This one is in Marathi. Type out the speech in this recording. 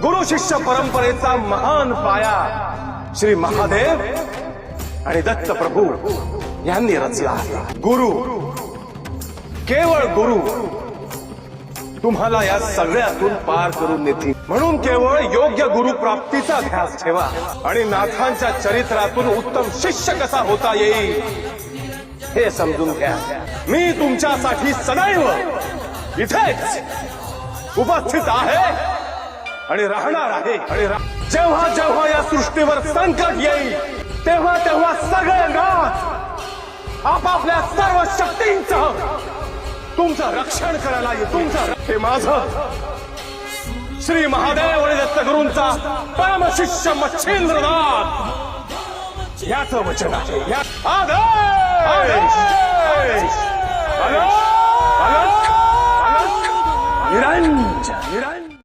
गुरु शिष्य परंपरेचा महान पाया श्री महादेव आणि दत्त प्रभू यांनी रचला आहे। गुरु, केवळ गुरु तुम्हाला या सगळ्यातून पार करून नेतील। म्हणून केवळ योग्य गुरु प्राप्तीचा ध्यास ठेवा आणि नाथांच्या चरित्रातून उत्तम शिष्य कसा होता येईल हे समजून घ्या। मी तुमच्यासाठी सदैव इथेच उपस्थित आहे आणि राहणार आहे। आणि जेव्हा जेव्हा या सृष्टीवर संकट येईल तेव्हा तेव्हा सगळे नाथ आपापल्या सर्व शक्तींचं तुमचं रक्षण करायला येईल। हे माझं श्री महादेव आणि दत्तगुरूंचा परमशिष्य मच्छिंद्रनाथ याचं वचन आहे। निरंजन।